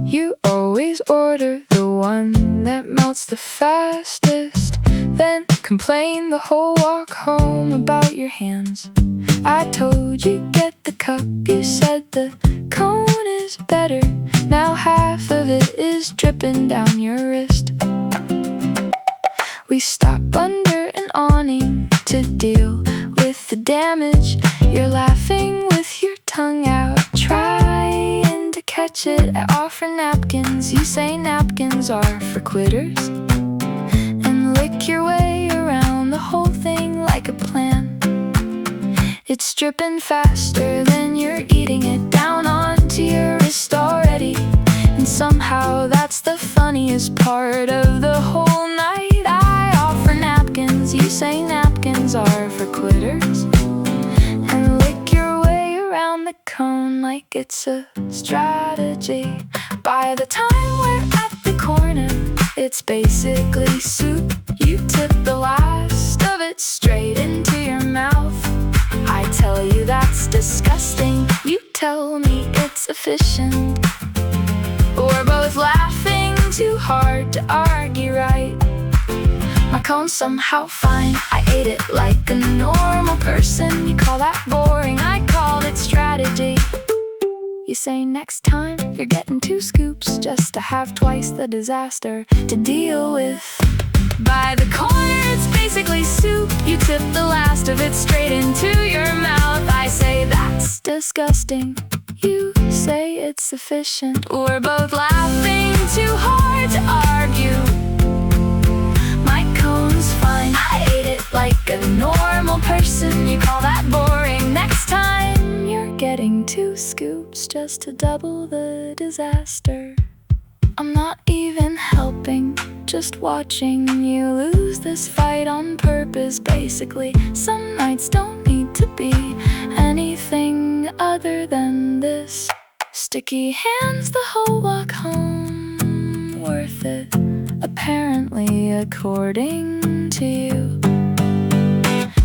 You always order the one that melts the fastest, then complain the whole walk home about your hands. I told you get the cup, you said the cone is better. Now half of it is dripping down your wrist. We stop under an awning to deal with the damage. You're laughing with your tongue out, trying to catch it. I offer napkins, you say napkins are for quitters, and lick your way around the whole thing like a plan. It's dripping faster than you're eating it down onto your wrist already. And somehow that's the funniest part of the whole night. I offer napkins, you say napkins are for quitters, and lick your way around the cone like it's a strategy. By the time we're at the corner, it's basically soup. You tip the last of it straight into your mouth. I tell you that's disgusting, you tell me it's efficient. We're both laughing too hard to argue, right? My cone's somehow fine, I ate it like a normal person. You call that boring, I call it strategy. You say next time you're getting 2 scoops just to have twice the disaster to deal with. By the corner it's basically soup. You tip the last of it straight into your mouth. I say that's disgusting, you say it's sufficient. We're both laughing too hard to argue. My cone's fine, I ate it like a normal person. You call that boring. Next time you're getting 2 scoops just to double the disaster. I'm not even helping, just watching you lose this fight on purpose. Basically, some nights don't need to be anything other than this. Sticky hands the whole walk home, worth it, apparently, according to you.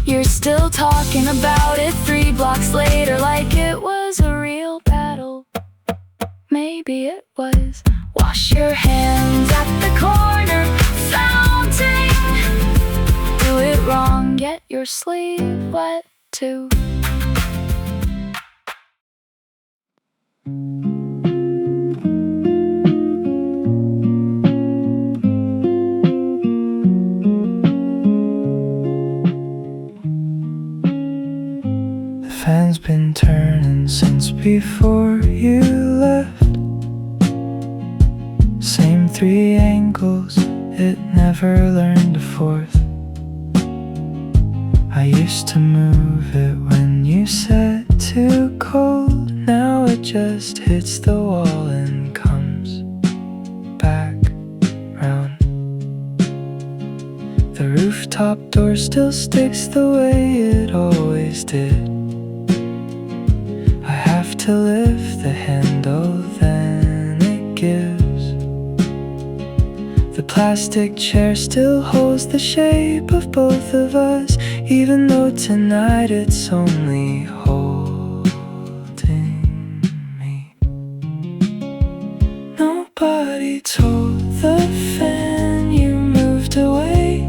You're still talking about it 3 blocks later like it was a real battle. Maybe it was. Wash your hands at the corner fountain. Do it wrong, get your sleeve wet too. The fan's been turning since before you left. Same 3 angles, it never learned a 4th. I used to move it when you said too cold. Now it just hits the wall and comes back round. The rooftop door still sticks the way it always did. I have to lift the handle, then it gives. The plastic chair still holds the shape of both of us, even though tonight it's only holding me. Nobody told the fan you moved away.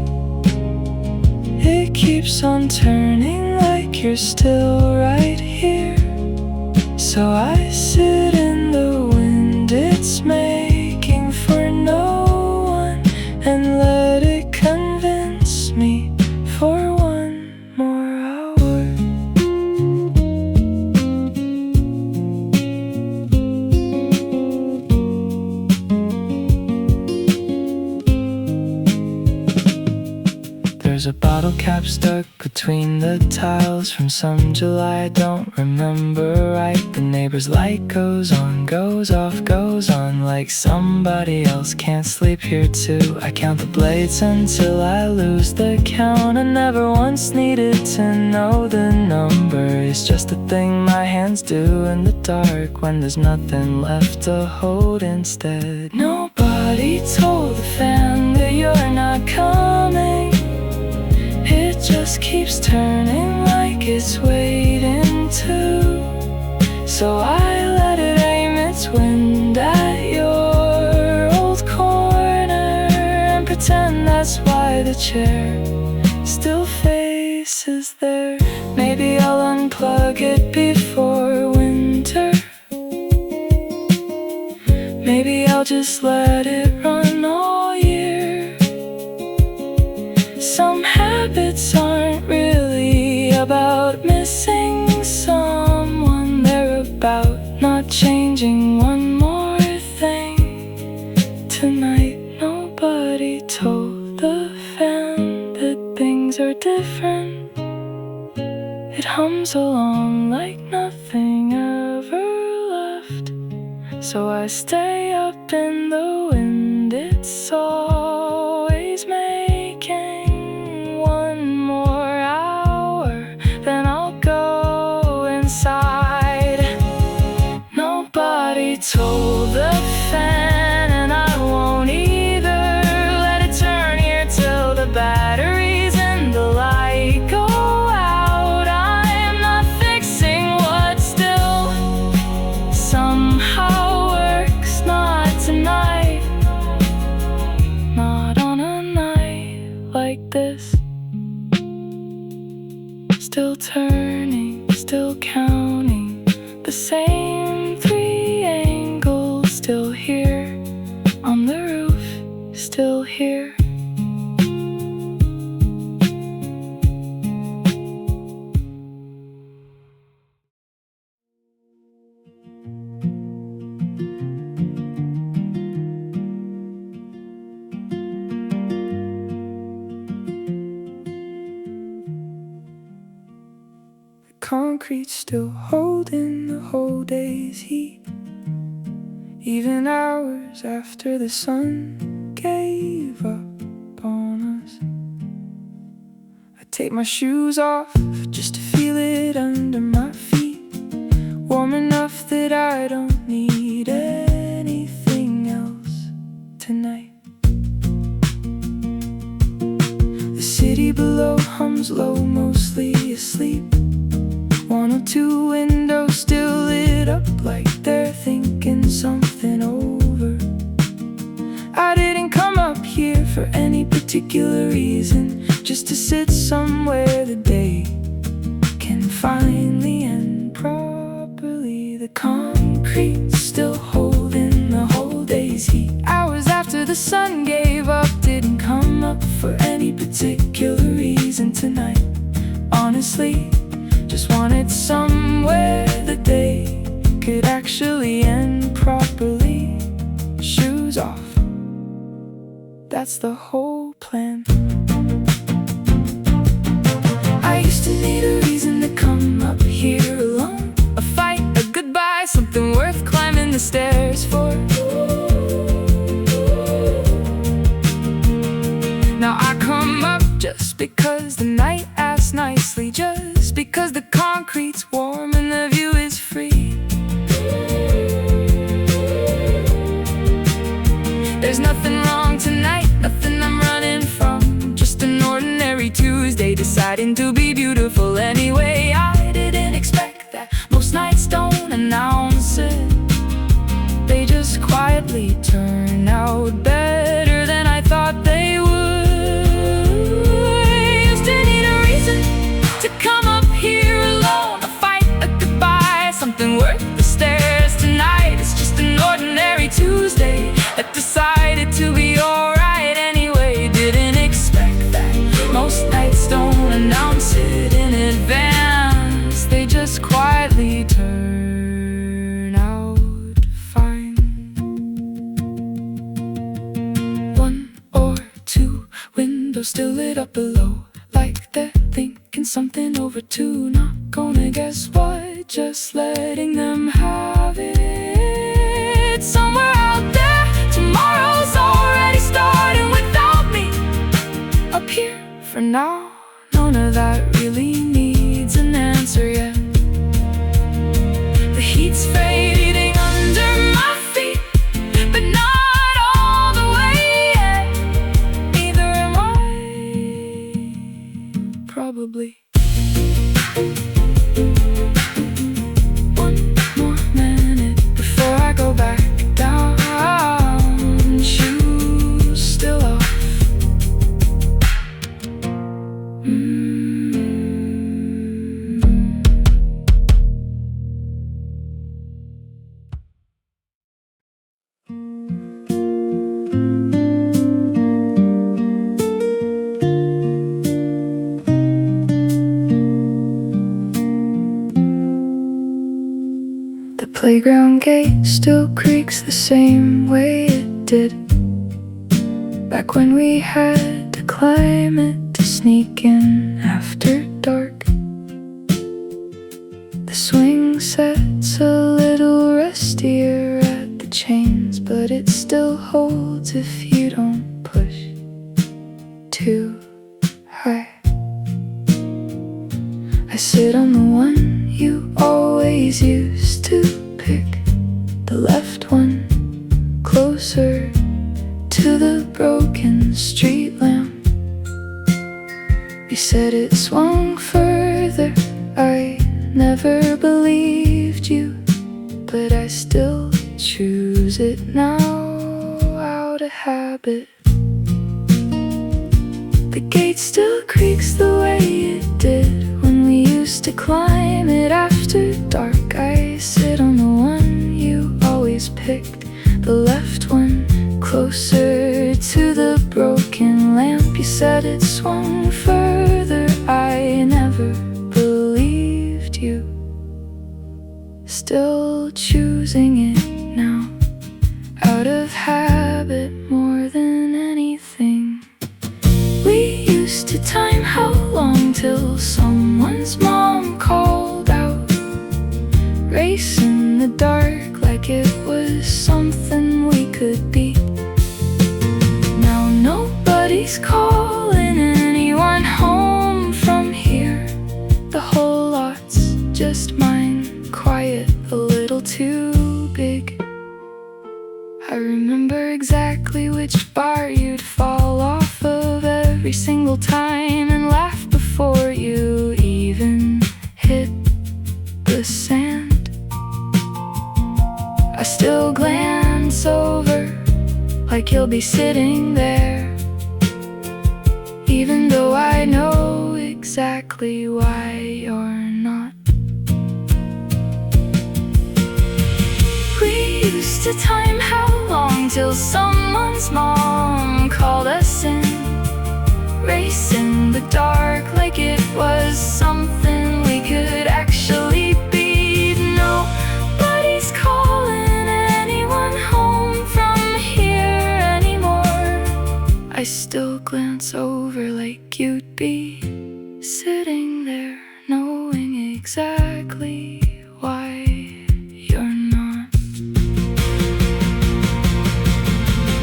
It keeps on turning like you're still right here. So I sit in the wind it's making for no one, and let it convince me for 1 more hour. There's a bottle cap stuck between the tiles from some July I don't remember right. The neighbor's light goes on, goes off, goes on like somebody else can't sleep here too. I count the blades until I lose the count. I never once needed to know the number. It's just a thing my hands do in the dark when there's nothing left to hold instead. Nobody told the fan that you're not coming. It just keeps turning like it's waiting to. So I let it aim its wind at your a chair, still faces there. Maybe I'll unplug it before winter. Maybe I'll just let it run all year. Some habits aren't really about missing someone. They're about not changing one more thing. Tonight nobody told the fan that things are different. It hums along like nothing ever left. So I stay up in the wind, it's always making one more hour, then I'll go inside. Nobody told the fan, and I won't either. Let it turn here till the batteries in the light go out. I'm not fixing what still somehow works. Not tonight, not on a night like this. Still turning, still counting the same three angles. Still here on the roof, still here. Concrete still holding the whole day's heat, even hours after the sun gave up on us. I take my shoes off just to feel it under my feet, warm enough that I don't need anything else tonight. The city below hums low, mostly asleep. 102 windows still lit up like they're thinking something over. I didn't come up here for any particular reason, just to sit somewhere the day can finally end properly. The concrete's still holding the whole day's heat. Hours after the sun gave up, didn't come up for any particular reason tonight. Honestly, just wanted somewhere the day could actually end properly. Shoes off, that's the whole plan. I used to need a reason to come up here alone, a fight, a goodbye, something worth climbing the stairs for. Now I come up just because the night asks nicely, just because the concrete's warm and the view is free. There's nothing wrong tonight, nothing I'm running from, just an ordinary Tuesday deciding to be beautiful anyway. I didn't expect that, most nights don't announce it, they just quietly turn out better than I thought they would. To come up here alone, a fight, a goodbye, something worth the stairs tonight. It's just an ordinary Tuesday that decided to be alright anyway. Didn't expect that, most nights don't announce it in advance, they just quietly turn out fine. 1 or 2 windows still lit up below, like they're thinking something over too. Not gonna guess what, just letting them have it. Somewhere out there, tomorrow's already starting without me. Up here for now, none of that really needs an answer yet. The heat's fading under my feet, but not all the way yet. Neither am I, probably. One more man kitchen gate still creaks the same way it did back when we had to climb it to sneak in after dark. The swing set's a little rustier at the chains, but it still holds if you don't push too high. I sit on the one you always used to pick, the left one, closer to the broken street lamp. You said it swung further, I never believed you, but I still choose it now out of habit. The gate still creaks the way it did when we used to climb it after dark. I sit on the one you always picked, the left one, closer to the broken lamp. You said it swung further, I never believed you, still choosing it now out of habit more than anything. We used to time how long till someone's mom called out, race in the dark like it was something we could beat. Now nobody's calling anyone home from here. The whole lot's just mine, quiet, a little too big. I remember exactly which bar you'd fall off of every single time, and laugh before you even hit the sand. I still glance over like you'll be sitting there, even though I know exactly why you're not. We used to time how long till someone's mom called us in, race in the dark like it was something we could actually beat. Nobody's calling anyone home from here anymore. I still glance over like you'd be sitting there, knowing exactly why you're not.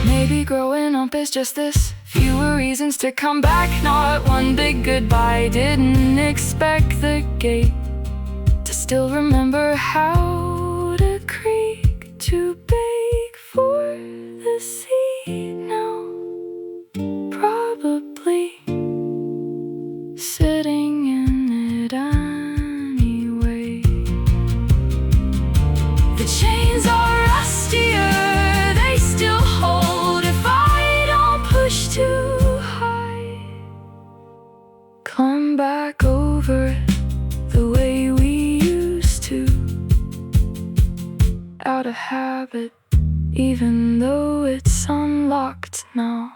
Maybe growing up is just this, fewer reasons to come back, not one big goodbye. Didn't expect the gate to still remember how to creak, to beg for the sea now. Probably sitting in it anyway. The chains are rustier, they still hold if I don't push too high. Come back over it the way we used to, out of habit, even though it's unlocked now.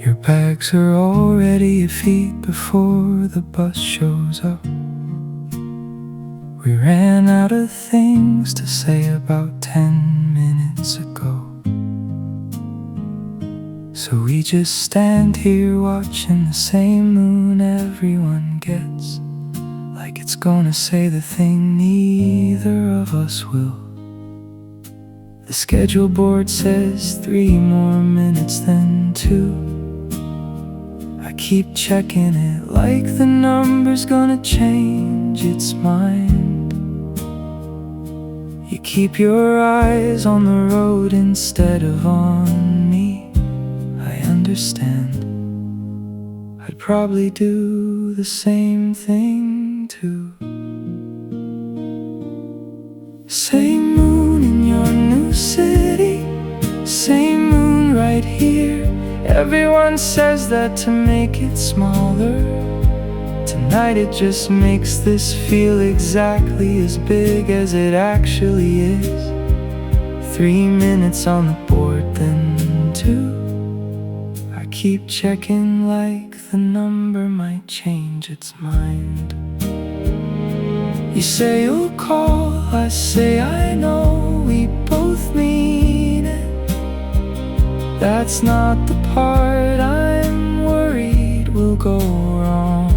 Your bags are already a feet before the bus shows up. We ran out of things to say about 10 minutes ago, so we just stand here watching the same moon everyone gets, like it's gonna say the thing neither of us will. The schedule board says 3 more minutes than 2. I keep checking it like the number's gonna change its mind. You keep your eyes on the road instead of on me. I understand, I'd probably do the same thing too. Same moon in your new city, same moon right here. Everyone says that to make it smaller. Tonight it just makes this feel exactly as big as it actually is. 3 minutes on the board, then 2. I keep checking like the number might change its mind. You say you'll call, I say I know, we both mean it. That's not the part I'm worried will go wrong.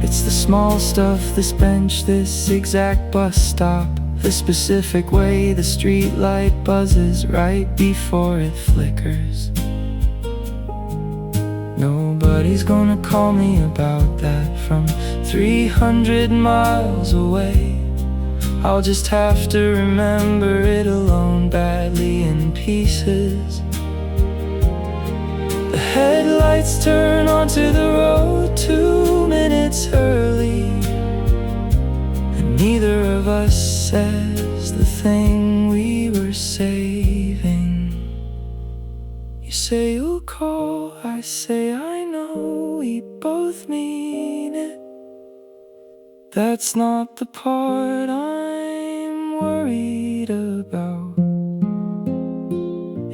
It's the small stuff, this bench, this exact bus stop, the specific way the streetlight buzzes right before it flickers. Nobody's gonna call me about that from 300 miles away. I'll just have to remember it alone, badly in pieces. The headlights turn onto the road 2 minutes early, and neither of us says the thing we were saving. You say you'll call, I say I know, we both mean it. That's not the part I'm worried about.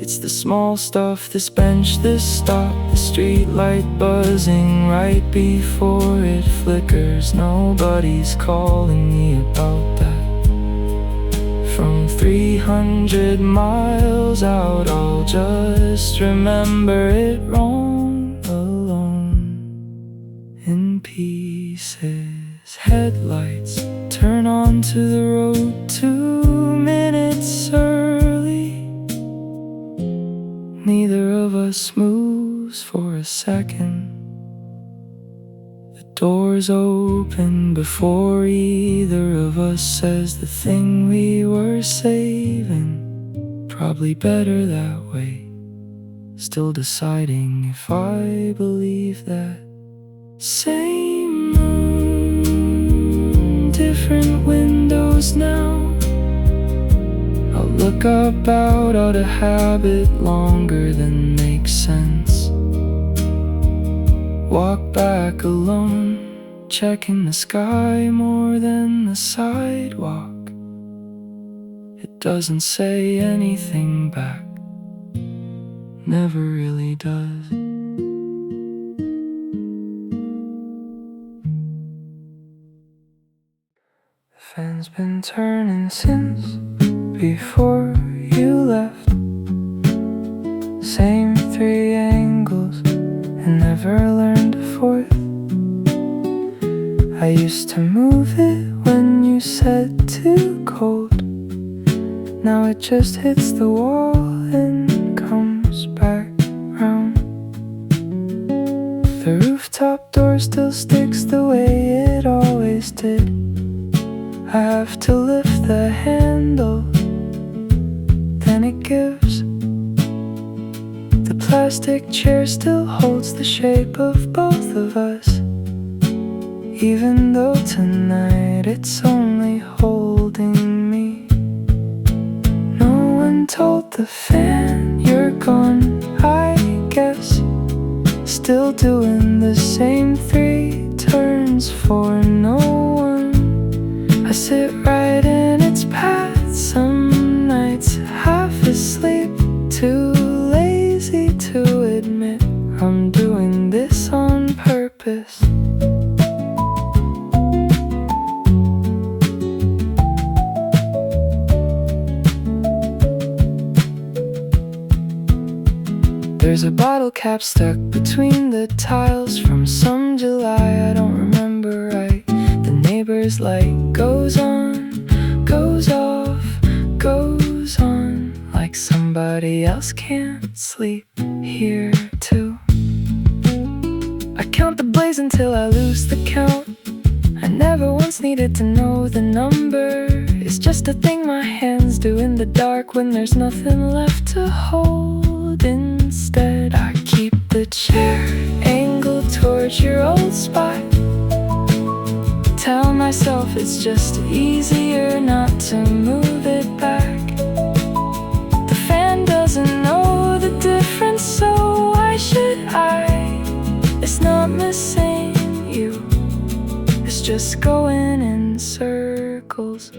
It's the small stuff, this bench, this stop, the streetlight buzzing right before it flickers. Nobody's calling me about that. From 300 miles out, I'll just remember it wrong, alone, in pieces. Headlights turn onto the road 2 minutes early. Neither of us moves for a second. The doors open before either of us says the thing we were saving. Probably better that way. Still deciding if I believe that. Same moon, different windows now. I'll look up out of habit longer than makes sense. Walk back alone, checking the sky more than the sidewalk. It doesn't say anything back, never really does. The fan's been turning since before you left. Same 3 angles and never learned a 4th. I used to move it when you said too cold. Now it just hits the wall and comes back round. The rooftop door still sticks the way it always did. I have to lift the handle, then it gives. The plastic chair still holds the shape of both of us, even though tonight it's only holding me. No one told the fan you're gone, I guess. Still doing the same 3 turns for no one. I sit right in its path some nights, half asleep, too lazy to admit I'm doing this on purpose. There's a bottle cap stuck between the tiles from some July I don't remember right. The neighbor's light goes on, goes off, goes on, like somebody else can't sleep here too. I count the blaze until I lose the count. I never once needed to know the number. It's just a thing my hands do in the dark when there's nothing left to hold. Instead, I keep the chair angled towards your old spot. Tell myself it's just easier not to move it back. The fan doesn't know the difference missing you is just going in circles.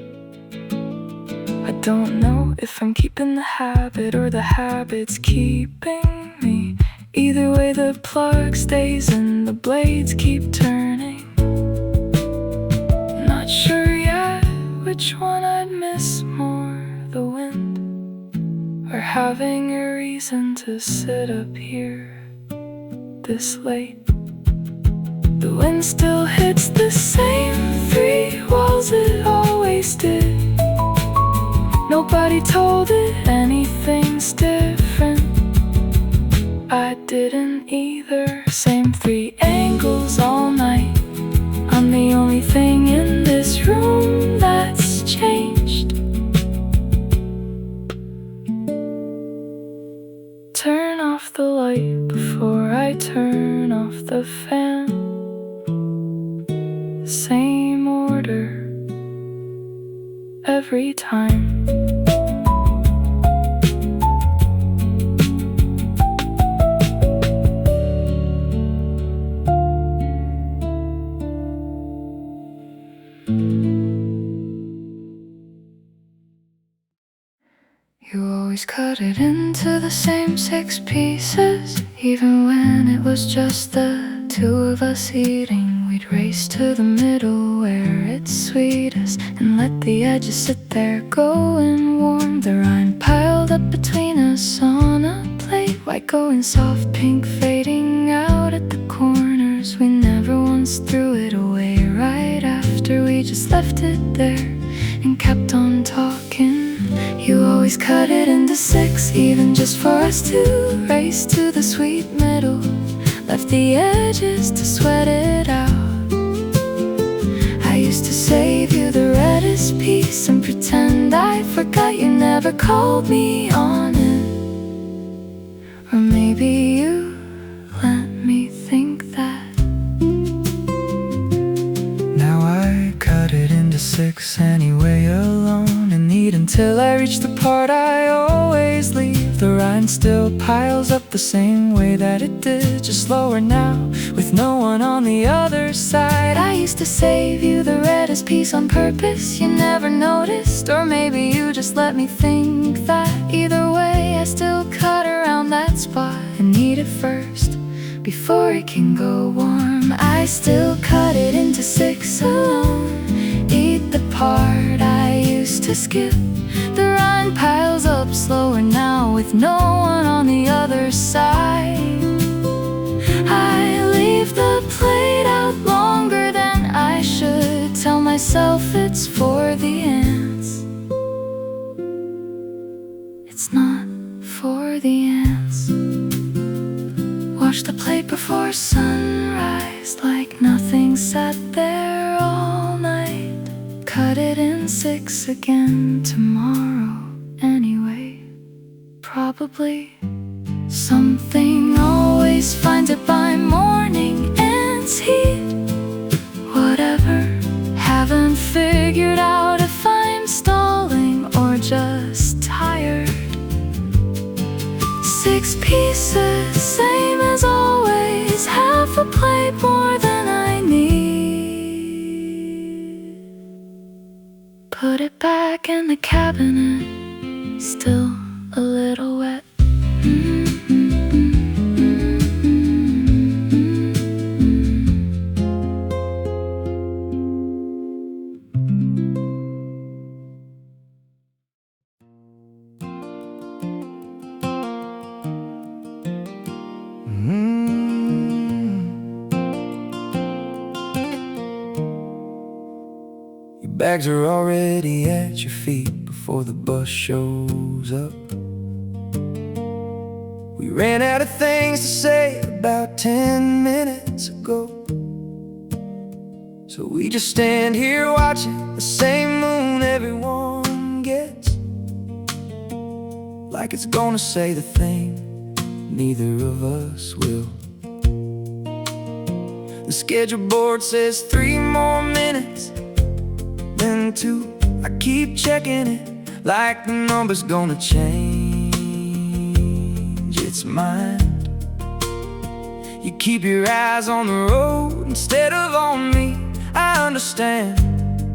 I don't know if I'm keeping the habit or the habit's keeping me. Either way the plug stays and the blades keep turning. Not sure yet which one I'd miss more, the wind or having a reason to sit up here this late. The wind still hits the same three walls it always did. Nobody told it anything's different. I didn't either. Same three angles all night. I'm the only thing in this room that's changed. Turn off the light before I turn off the fan. Same order every time. You always cut it into the same 6 pieces. Even when it was just the two of us eating, we'd race to the middle where it's sweetest and let the edges sit there going warm. The rind piled up between us on a plate, white going soft, pink fading out at the corners. We never once threw it away right after we just left it there and kept on talking. You always cut it into 6, even just for us to race to the sweet middle. Left the edges to sweat it out. I used to save you the reddest piece and pretend I forgot you never called me on it. Or maybe you let me think that. Now I cut it into 6 anyway, alone, and eat until I reach the part I always leave. The rind still piles up the same way that it did, just slower now, with no one on the other side. I used to save you the reddest piece on purpose, you never noticed. Or maybe you just let me think that. Either way, I still cut around that spot and eat it first before it can go warm. I still cut it into 6 alone, eat the part I used to skip. The rind piles up slower now, with no one on the other side. I leave the plate out longer than I should. Tell myself it's for the ants. It's not for the ants. Wash the plate before sunrise, like nothing sat there all night. Cut it in 6 again tomorrow anyway. Probably something always finds it by morning. Ants heat, whatever. Haven't figured out if I'm stalling or just tired. 6 pieces, same as always. Half a plate more than I need. Put it back in the cabinet, still a little wet. Your bags are already at your feet before the bus shows up. We ran out of things to say about 10 minutes ago. So we just stand here watching the same moon everyone gets, like it's gonna say the thing neither of us will. The schedule board says 3 more minutes, then 2. I keep checking it, like the number's gonna change its mind. You keep your eyes on the road instead of on me. I understand,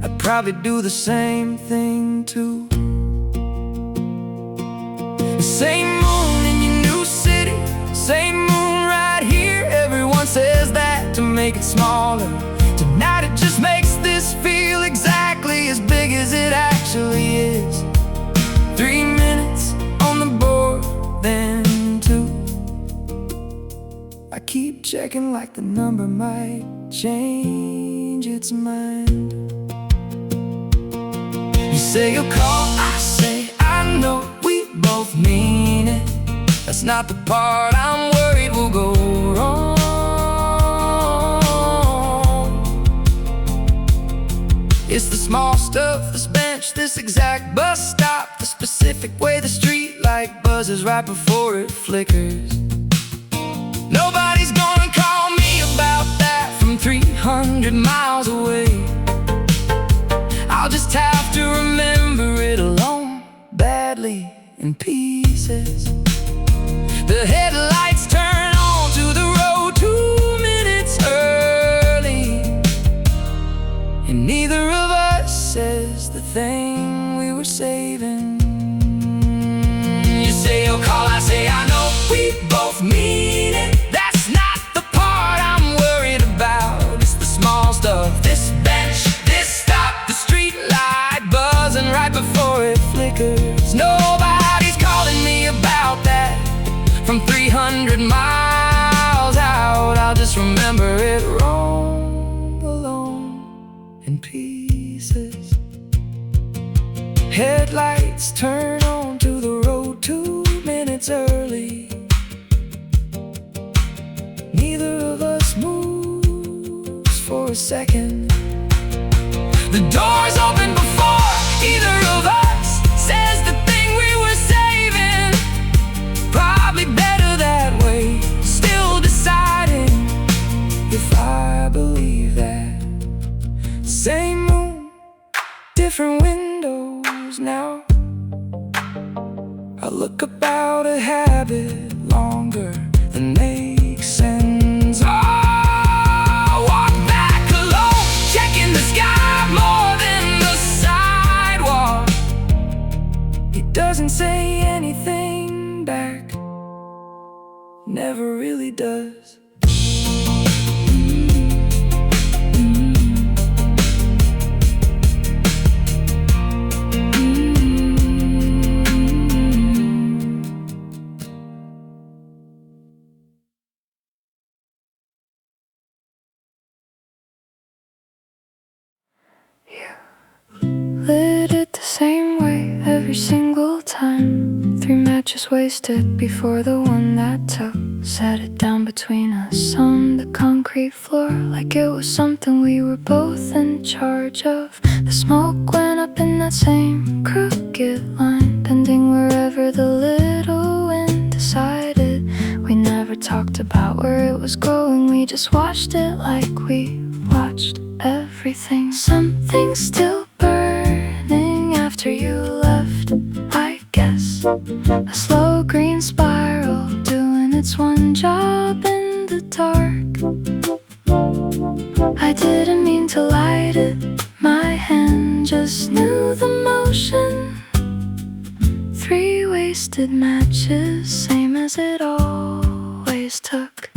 I'd probably do the same thing too. Same moon in your new city, same moon right here. Everyone says that to make it smaller. Tonight it just makes this feel exactly as big as it actually is. 3 minutes on the board, then 2. I keep checking like the number might change its mind. You say you'll call, I say I know. We both mean it. That's not the part I'm worried will go wrong. It's the small stuff, this bench, this exact bus stop, the specific way the street light buzzes right before it flickers. Nobody's gonna call me about that from 300 miles away. I'll just have to remember it alone, badly in pieces. The headlights turn on to the road 2 minutes early, and neither of us says the thing we were saving. You say you'll call, I say I know. We both mean it. That's not the part I'm worried about. It's the small stuff, this bench, this stop, the street light buzzing right before it flickers. Nobody's calling me about that from 300 miles out. I'll just remember it wrong, alone, in pieces. Headlights turn on to the road 2 minutes early. Neither of us moves for a second. The door's open before either of us says the thing we were saving. Probably better that way. Still deciding if I believe that. Same moon, different windows now. I look about a habit longer than makes sense. I walk back alone, checking the sky more than the sidewalk. He doesn't say anything back, never really does. Lit it the same way every single time. 3 matches wasted before the one that took. Set it down between us on the concrete floor, like it was something we were both in charge of. The smoke went up in that same crooked line, bending wherever the little wind decided. We never talked about where it was going, we just watched it like we watched everything. Something's still burning after you left, I guess. A slow green spiral doing its one job in the dark. I didn't mean to light it, my hand just knew the motion. 3 wasted matches, same as it always took.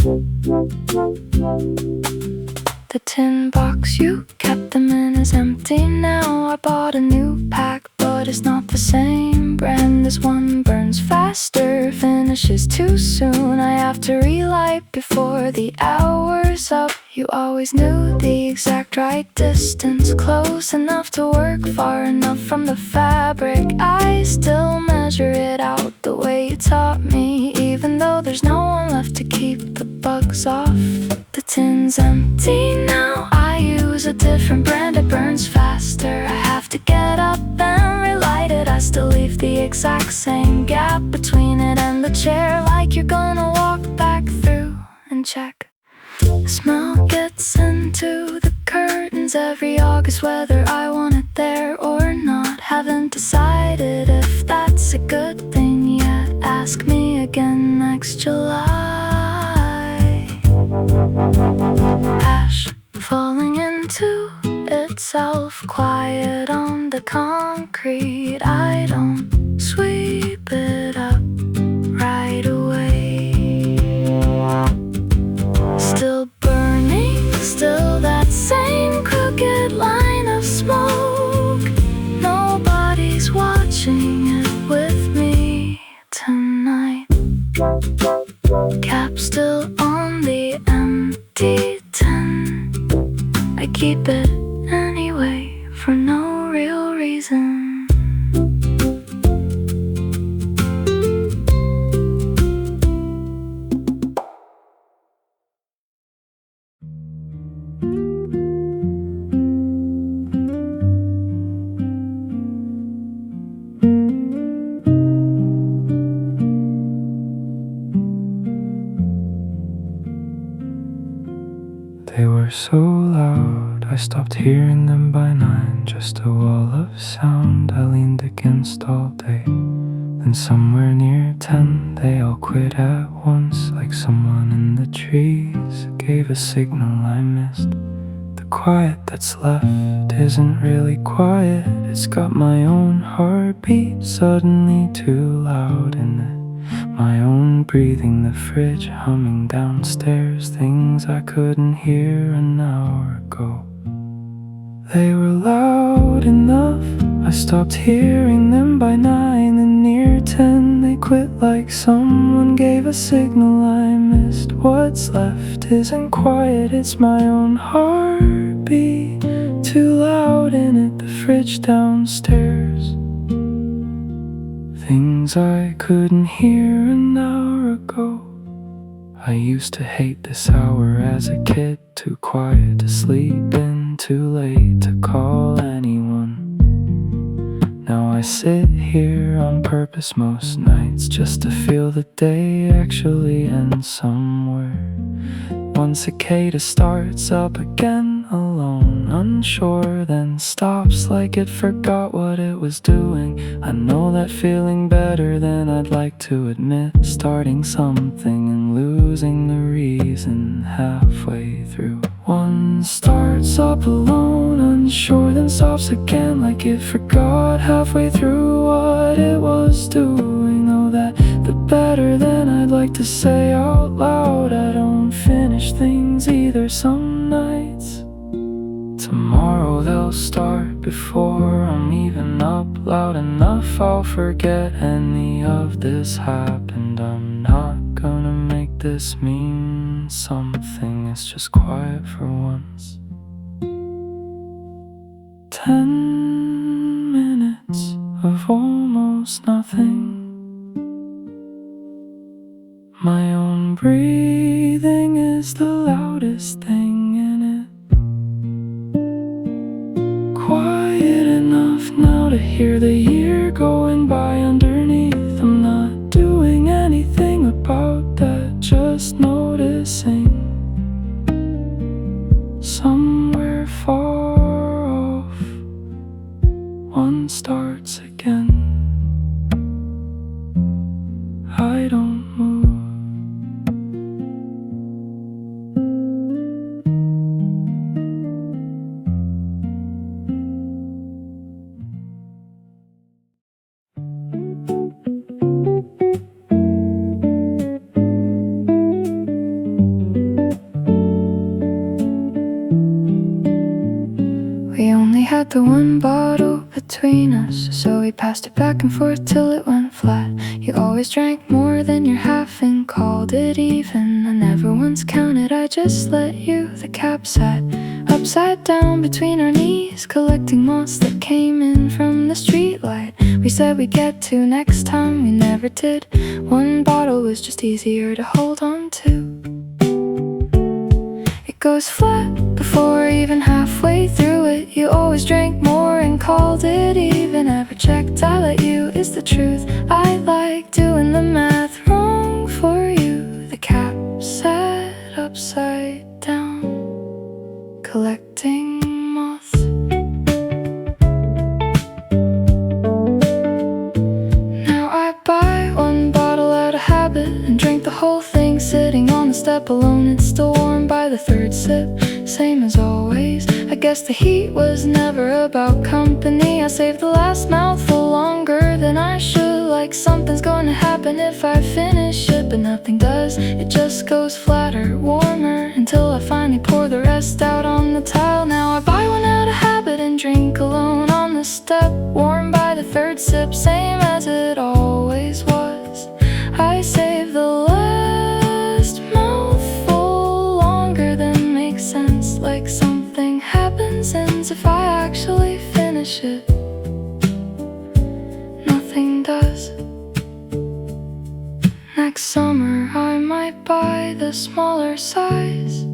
The tin box you kept them in is empty now. I bought a new pack, but it's not the same brand. This one burns faster, finishes too soon. I have to relight before the hour's up. You always knew the exact right distance, close enough to work, far enough from the fabric. I still measure it out the way you taught me, even though there's no one left to keep the bugs off. The tin's empty now, I use a different brand, it burns faster. I have to get up and relight it. I still leave the exact same gap between it and the chair, like you're gonna walk back through and check. The smell gets into the curtains every August, whether I want it there or not. Haven't decided if that's a good thing yet. Ask me again next July. Ash falling into itself, quiet on the concrete. I don't sweep it up right away. Still burning, still that same crooked line of smoke. Nobody's watching it with me tonight. Cap still on the empty tin. I keep it anyway for no real reason. They were so loud, I stopped hearing them by 9. Just a wall of sound I leaned against all day. Then somewhere near 10, they all quit at once. Like someone in the trees gave a signal I missed. The quiet that's left isn't really quiet. It's got my own heartbeat suddenly too loud in it. My own breathing, the fridge humming downstairs, things I couldn't hear an hour ago. They were loud enough, I stopped hearing them by 9. And near 10 they quit like someone gave a signal I missed. What's left isn't quiet, it's my own heartbeat too loud in it, the fridge downstairs, things I couldn't hear an hour ago. I used to hate this hour as a kid, too quiet to sleep in, too late to call anyone. Now I sit here on purpose most nights just to feel the day actually end somewhere. One cicada starts up again alone, unsure, then stops like it forgot what it was doing. I know that feeling better than I'd like to admit, starting something and losing the reason halfway through. One starts up alone, unsure, then stops again like it forgot halfway through what it was doing. Oh, that the better than I'd like to say out loud. I don't finish things either some nights. Tomorrow they'll start before I'm even up loud enough. I'll forget any of this happened. I'm not gonna make this mean something. It's just quiet for once. 10 minutes of almost nothing. My own breathing is the loudest thing in it. Quiet enough now to hear the year going by underneath. I'm not doing anything about that, just noticing. Somewhere far off, one starts again. I don't move. We only had the one bottle between us, so we passed it back and forth till it went flat. You always drank more than your half and called it even. I never once counted, I just let you. The cap sat upside down between our knees, collecting moss that came in from the streetlight. We said we'd get to next time, we never did. One bottle was just easier to hold on to. It goes flat before even halfway through it. You always drank more and called it even. Ever checked I let you is the truth. I like doing the math wrong for you. The cap sat upside down, collecting moth. Now I buy one bottle out of habit and drink the whole thing sitting on the step alone. It's still warm same as always. I guess the heat was never about company. I saved the last mouthful longer than I should, like something's gonna happen if I finish it, but nothing does. It just goes flatter, warmer, until I finally pour the rest out on the tile. Now I buy one out of habit and drink alone on the step, warm by the third sip, same as it always was. I save the last mouthful longer than makes sense, like something happens ends if I actually finish it. Nothing does. Next summer I might buy the smaller size,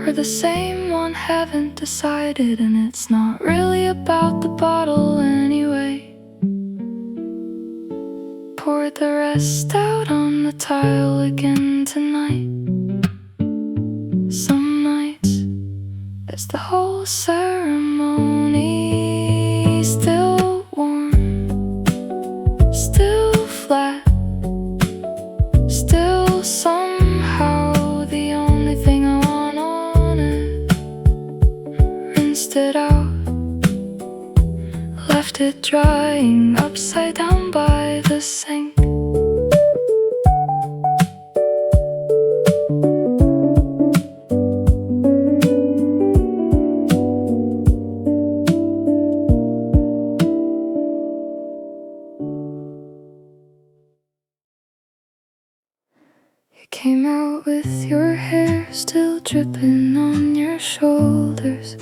or the same one, haven't decided, and it's not really about the bottle anyway. Poured the rest out on the tile again tonight. Some nights there's the whole ceremony, still warm, still flat, still somehow the only thing I want on it. Rinsed it out, left it drying upside down by the sink. You came out with your hair still dripping on your shoulders,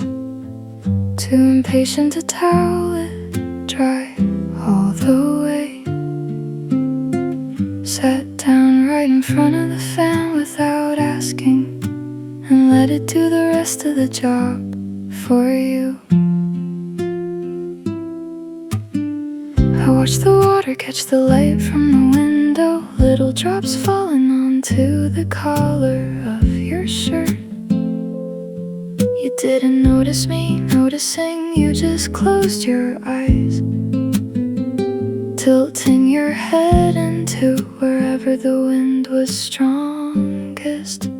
too impatient to towel it dry all the way. Sat down right in front of the fan without asking, and let it do the rest of the job for you. I watched the water catch the light from the window, little drops falling onto the collar of your shirt. You didn't notice me noticing, you just closed your eyes, tilting your head into wherever the wind was strongest.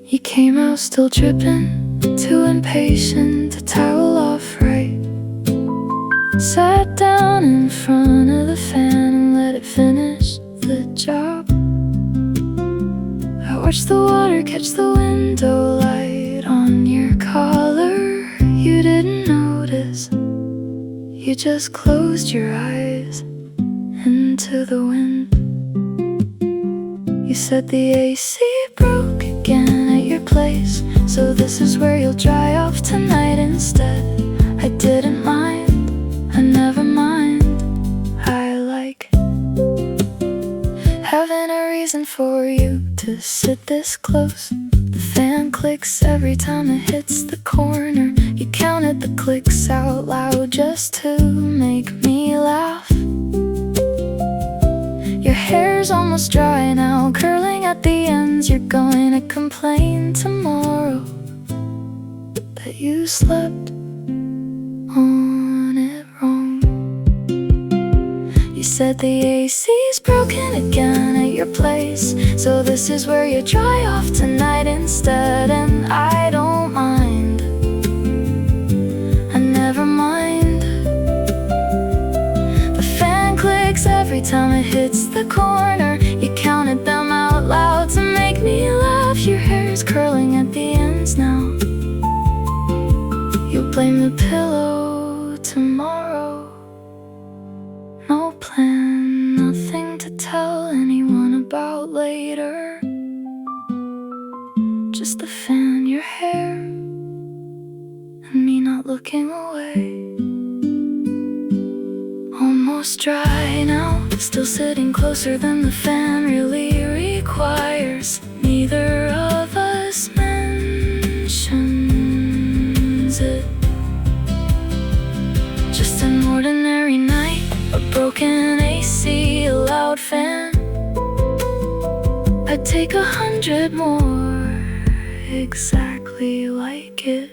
You came out still dripping, too impatient to towel off right. Sat down in front of the fan and let it finish the job. I watched the water catch the window light on your collar. You didn't notice, you just closed your eyes into the wind. You said the AC broke again at your place, so this is where you'll dry off tonight instead. I didn't mind, I never mind. I like having a reason for you to sit this close. The fan clicks every time it hits the corner. You counted the clicks out loud just to make me laugh. Your hair's almost dry now, curling at the ends. You're going to complain tomorrow that you slept on it wrong. You said the AC's broken again at your place, so this is where you dry off tonight instead. And I don't mind, I never mind. The fan clicks every time it hits the corner. You counted them out loud to make me laugh. Your hair's curling at the ends now. You'll blame the pillow tomorrow. No plan, nothing to tell anyone about later. Just the fan, your hair, and me not looking away. Almost dry now, still sitting closer than the fan really requires. Neither of us mentions it. Just an ordinary night, a broken AC, a loud fan. I'd take 100 more exactly like it.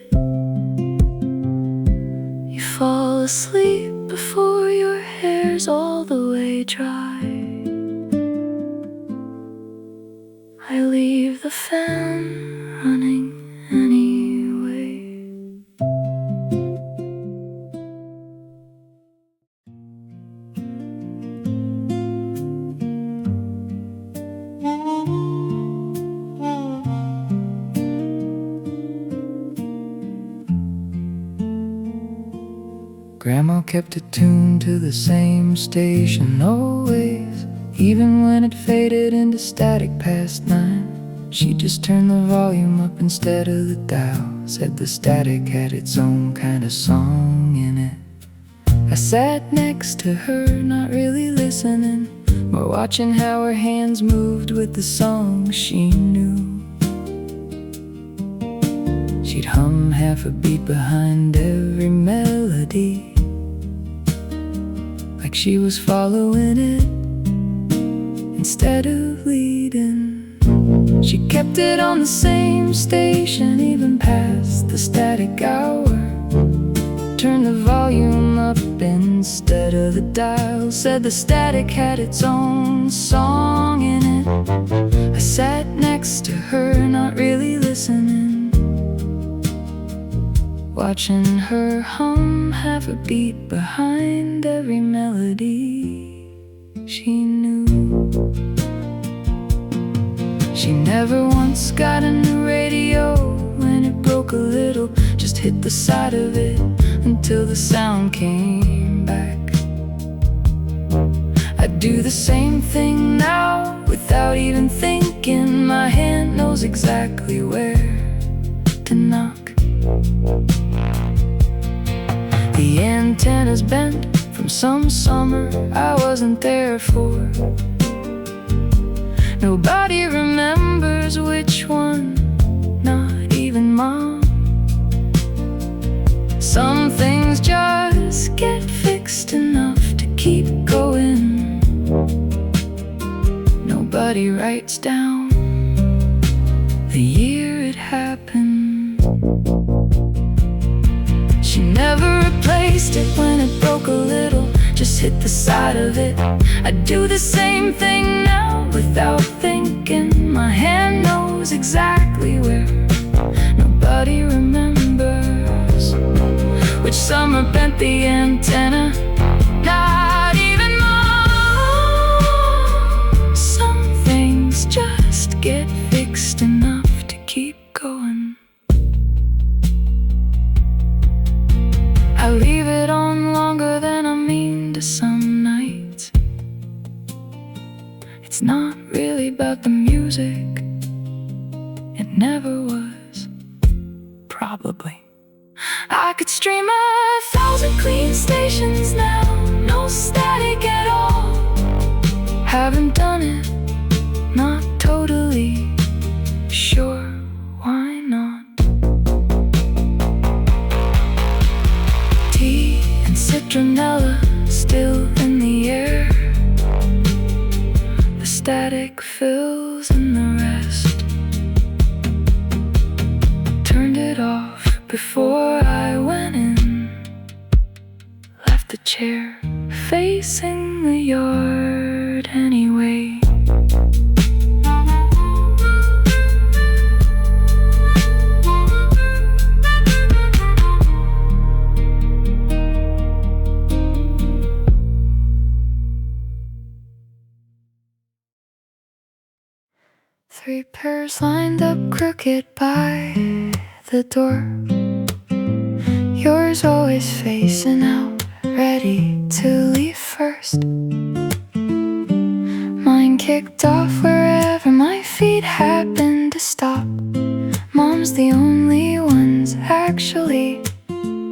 You fall asleep before your hair's all the way dry. I leave the fan running. Grandma kept it tuned to the same station always, even when it faded into static past 9. She just turned the volume up instead of the dial. Said the static had its own kind of song in it. I sat next to her, not really listening, more watching how her hands moved with the song she knew. She'd hum half a beat behind every melody, like she was following it instead of leading. She kept it on the same station even past the static hour. Turned the volume up instead of the dial. Said the static had its own song in it. I sat next to her, not really listening, watching her hum half a beat behind every melody she knew. She never once got a new radio. When it broke a little, just hit the side of it until the sound came back. I do the same thing now without even thinking. My hand knows exactly where to knock. The antenna's bent from some summer I wasn't there for. Nobody remembers which one, not even Mom. Some things just get fixed enough to keep going. Nobody writes down the year it happened. She never replaced it when it broke a little, just hit the side of it. I do the same thing now without thinking. My hand knows exactly where. Nobody remembers which summer bent the antenna, not even Mom. Some things just get fixed enough to keep going. I leave it on longer than I mean to some nights. It's not really about the music. It never was, probably. I could stream 1,000 clean stations now, no static at all. Haven't done it, not totally sure why not. Tea and citronella still in the air. The static fills in the rest. Turned it off before I went in. Left the chair facing the yard anyway. Three pairs lined up crooked by the door. Yours always facing out, ready to leave first. Mine kicked off wherever my feet happened to stop. Mom's the only ones actually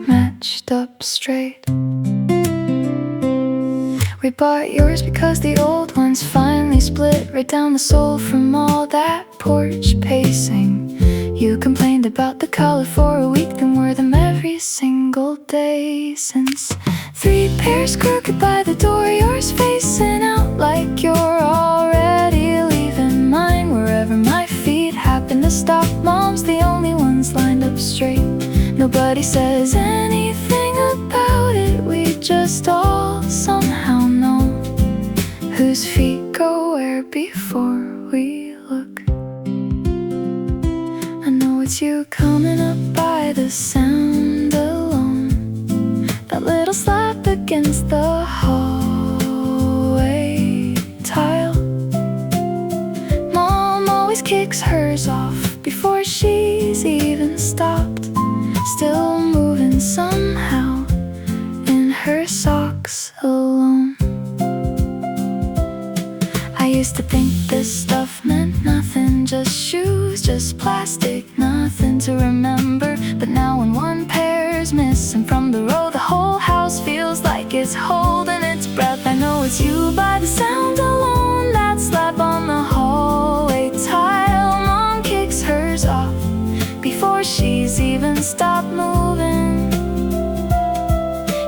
matched up straight. We bought yours because the old ones finally split right down the sole from all that porch pacing. You complained about the color for a week, then wore them every single day since. Three pairs crooked by the door, yours facing out like you're already leaving. Mine wherever my feet happen to stop. Mom's the only ones lined up straight. Nobody says anything about it. We just all somehow know whose feet go where before we look. I know it's you coming up by the sound alone. That little slap against the hallway tile. Mom always kicks hers off before she's even stopped. Still moving somehow in to remember. But now when one pair's missing from the row, the whole house feels like it's holding its breath. I know it's you by the sound alone, that slap on the hallway tile. Mom kicks hers off before she's even stopped moving.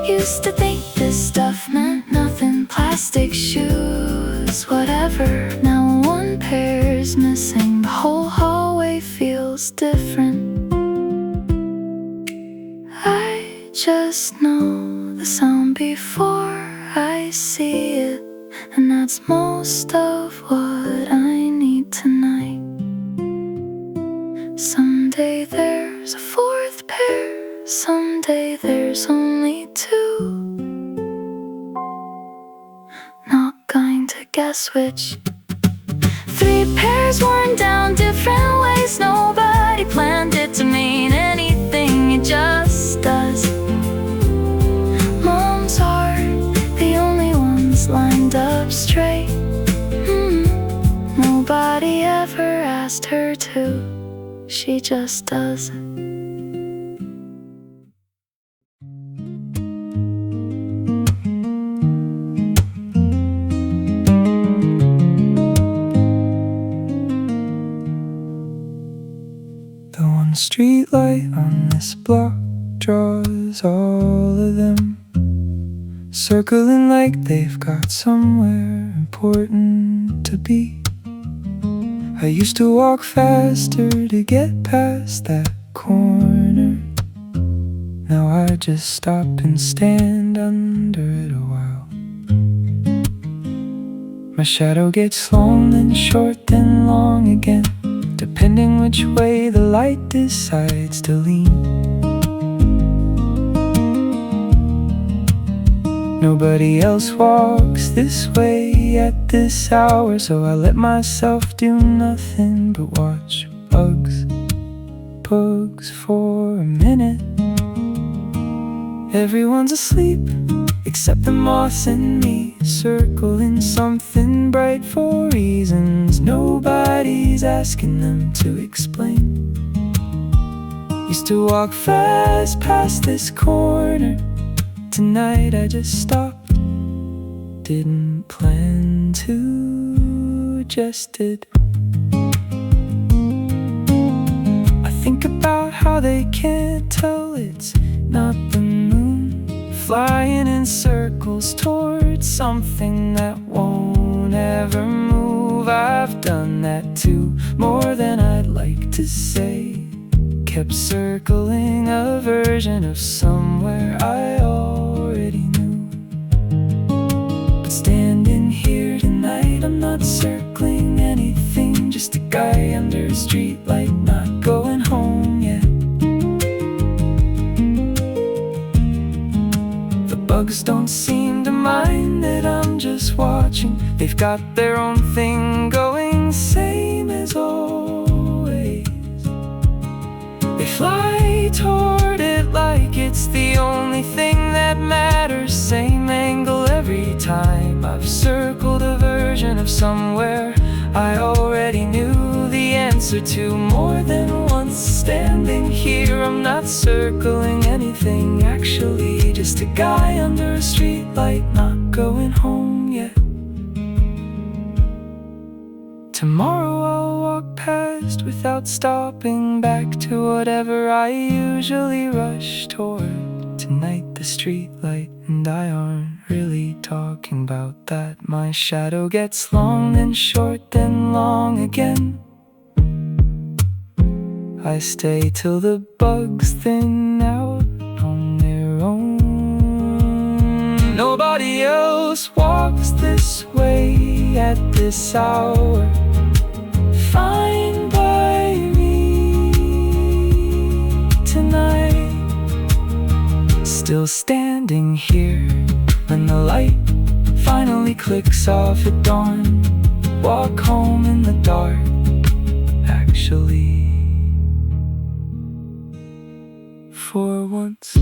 Used to think this stuff meant nothing, plastic shoes, whatever. Now one pair's missing, the whole hallway feels different. I just know the sound before I see it, and that's most of what I need tonight. Someday there's a fourth pair, someday there's only two. Not going to guess which. Three pairs worn down different ways. Nobody planned it to mean anything, it just does. Mom's are the only ones lined up straight. Nobody ever asked her to, she just does. The one streetlight on this block draws all of them, circling like they've got somewhere important to be. I used to walk faster to get past that corner. Now I just stop and stand under it a while. My shadow gets long, then short, then long again, depending which way the light decides to lean. Nobody else walks this way at this hour, so I let myself do nothing but watch bugs for a minute. Everyone's asleep except the moths and me, circling something bright for reasons nobody's asking them to explain. Used to walk fast past this corner. Tonight I just stopped. Didn't plan to, just did. I think about how they can't tell it's not the moon, flying in circles towards something that won't ever move. I've done that too, more than I'd like to say. Kept circling a version of somewhere I already knew. But standing here tonight, I'm not circling anything, just a guy under a streetlight, not going home yet. The bugs don't seem to mind that I'm just watching. They've got their own thing going, same as always. They fly toward it like it's the only thing that matters. Same angle every time. I've circled a version of somewhere I already knew the answer to more than once. Standing here, I'm not circling anything, actually just a guy under a streetlight, not going home yet. Tomorrow I'll walk past without stopping back to whatever I usually rush toward. Tonight the streetlight and I aren't really talking about that. My shadow gets long, then short, then long again. I stay till the bugs thin out on their own. Nobody else walks this way at this hour. Fine by me tonight. Still standing here when the light finally clicks off at dawn. Walk home in the dark, actually, for once.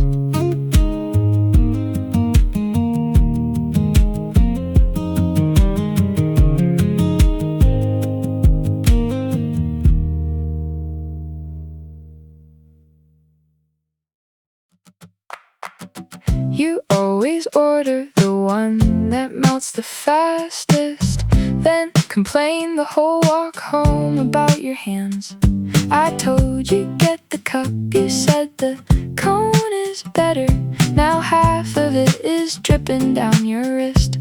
You always order the one that melts the fastest, then complain the whole walk home about your hands. I told you get the cup, you said the cone is better. Now half of it is dripping down your wrist.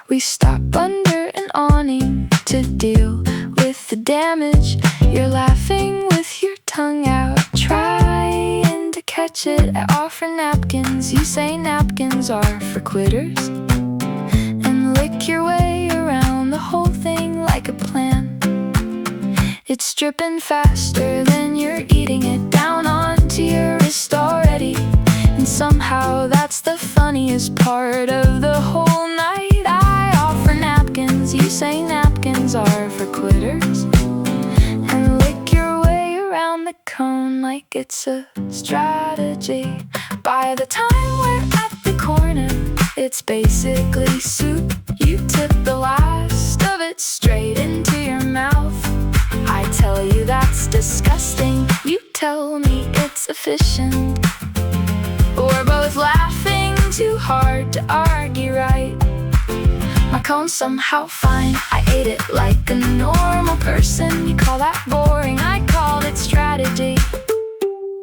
We stop under an awning to deal with the damage. You're laughing with your tongue out, trying to catch it. I offer napkins, you say napkins are for quitters, and lick your way around the whole thing like a plan. It's dripping faster than you're eating it down onto your wrist already. And somehow that's the funniest part of the whole night. I offer napkins, you say napkins are for quitters, and lick your way around the cone like it's a strategy. By the time we're at the corner, it's basically soup. You tip the last of it straight into your mouth. I tell you that's disgusting, you tell me it's efficient. We're both laughing too hard to argue, right? My cone's somehow fine, I ate it like a normal person. You call that boring, I called it strategy.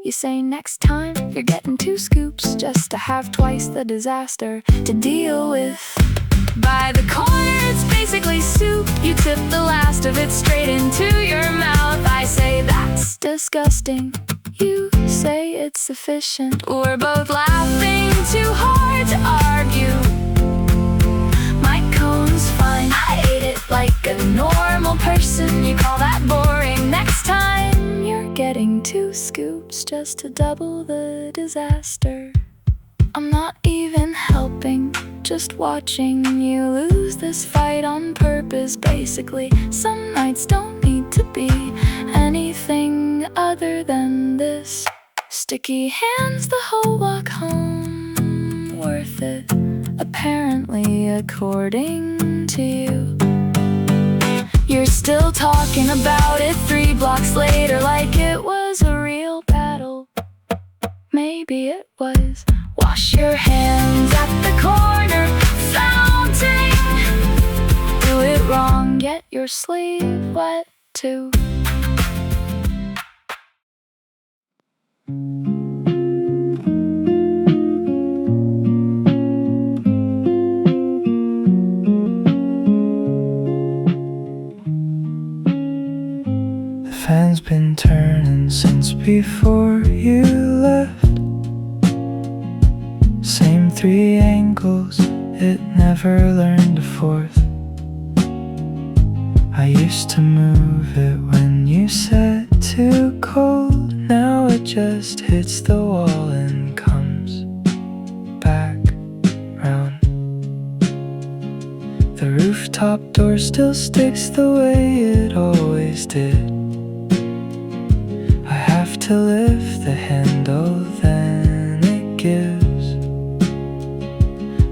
You say next time you're getting 2 scoops just to have twice the disaster to deal with. By the corner it's basically soup. You tip the last of it straight into your mouth. I say that's disgusting, you say it's sufficient. We're both laughing too hard to argue. My cone's fine, I ate it like a normal person. You call that boring, next time you're getting 2 scoops just to double the disaster. I'm not even helping, just watching you lose this fight on purpose. Basically, some nights don't need to be anything other than this. Sticky hands the whole walk home, worth it, apparently, according to you. You're still talking about it 3 blocks later like it was a real battle. Maybe it was. Wash your hands at the corner fountain. Do it wrong, get your sleeve wet too. The fan's been turning since before you left. Same 3 angles, it never learned a 4th. I used to move it when you said too cold. Now it just hits the wall and comes back round. The rooftop door still sticks the way it always did. I have to lift the handle, then it gives.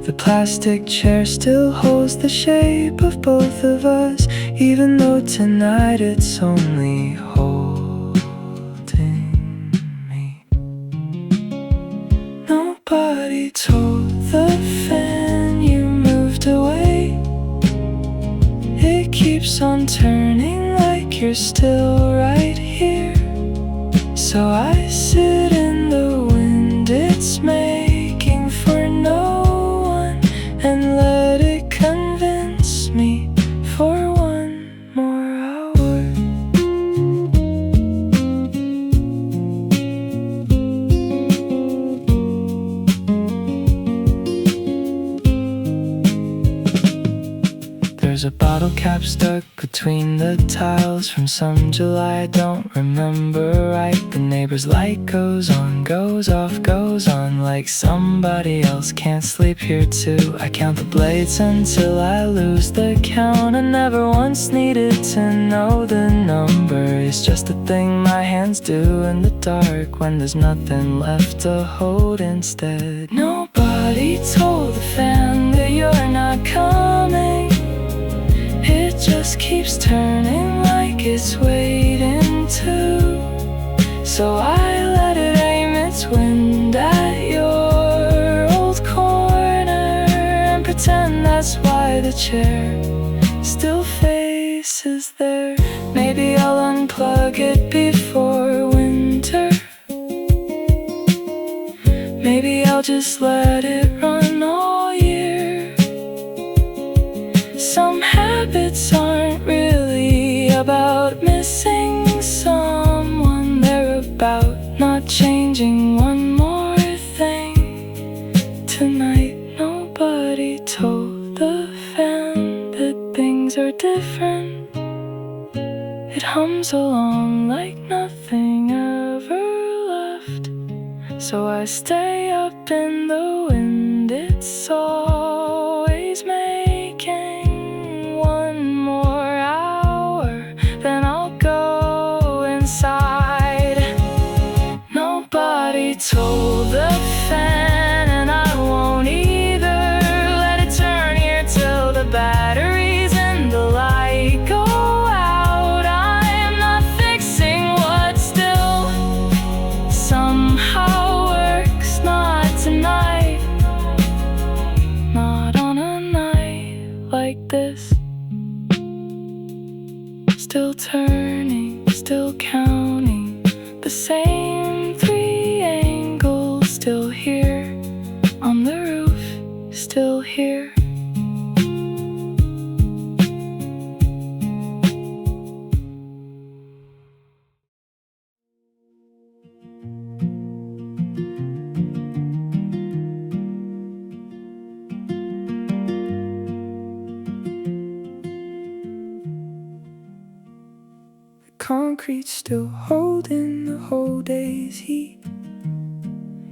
The plastic chair still holds the shape of both of us, even though tonight it's only holding me. Nobody told the fan you moved away. It keeps on turning like you're still right here. So I sit in the wind it's making for no one, and let it convince me for 1 more hour. There's a bottle cap stuck between the tiles from some July I don't remember right. The neighbor's light goes on, goes off, goes on like somebody else can't sleep here too. I count the blades until I lose the count. I never once needed to know the number. It's just a thing my hands do in the dark when there's nothing left to hold instead. Nobody told the fan that you're not coming. It just keeps turning like it's waiting to. So I let it aim its wind at your the chair, still faces there. Maybe I'll unplug it before winter. Maybe I'll just let it run all year. Some habits aren't really about missing someone, they're about not changing one more thing. Tonight nobody told the fan that things are different. It hums along like nothing ever left. So I stay up in the wind, it's always making one more hour, then I'll go inside. Nobody told the fan, and I won't either. Let it turn here till the batteries in the light go out. I am not fixing what still somehow works. Not tonight, not on a night like this. Still turning, still counting the same three angles. Still here on the roof, still here. Concrete's still holding the whole day's heat,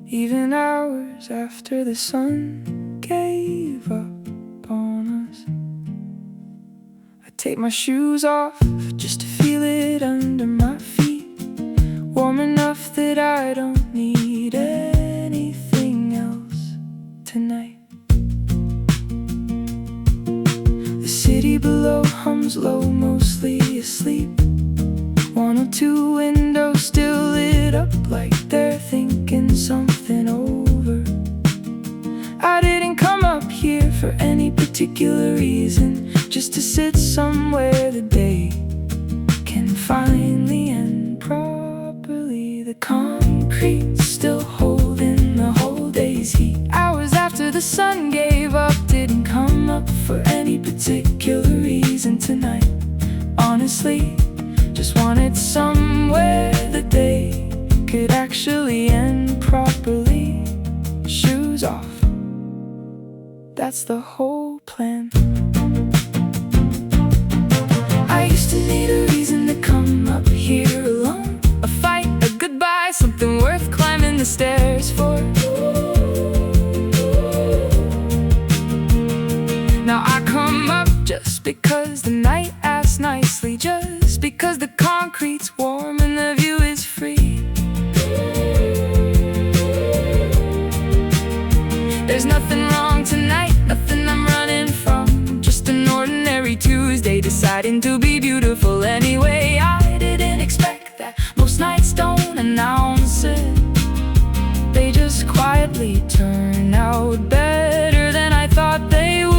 even hours after the sun gave up on us. I take my shoes off just to feel it under my feet, warm enough that I don't need anything else tonight. The city below hums low, mostly asleep. 102 windows still lit up like they're thinking something over. I didn't come up here for any particular reason, just to sit somewhere the day can finally end properly. The concrete's still holding the whole day's heat. Hours after the sun gave up, didn't come up for any particular reason tonight. Honestly, just wanted somewhere the day could actually end properly. Shoes off, that's the whole plan. I used to need a reason to come up here alone, a fight, a goodbye, something worth climbing the stairs for. Now I come up just because the night asks nicely, just because the concrete's warm and the view is free. There's nothing wrong tonight, nothing I'm running from, just an ordinary Tuesday deciding to be beautiful anyway. I didn't expect that, most nights don't announce it, they just quietly turn out better than I thought they would.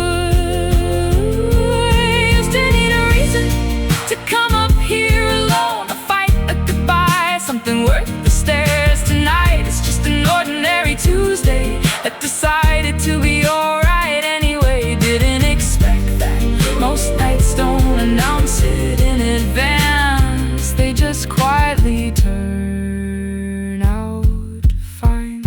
To come up here alone, a fight, a goodbye, something worth the stairs. Tonight it's just an ordinary Tuesday that decided to be alright anyway. Didn't expect that, most nights don't announce it in advance, they just quietly turn out fine.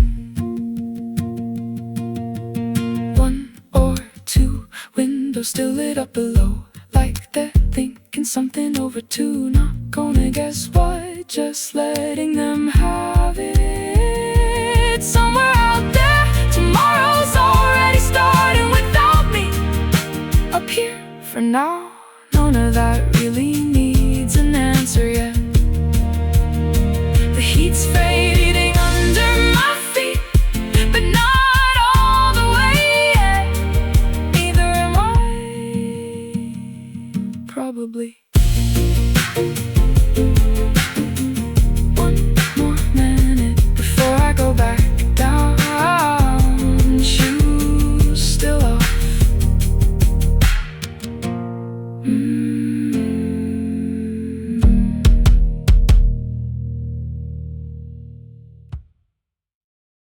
1 or 2 windows still lit up below, like they're thinking something over too. Not gonna guess what, just letting them have it. Somewhere out there, tomorrow's already starting without me up here for now.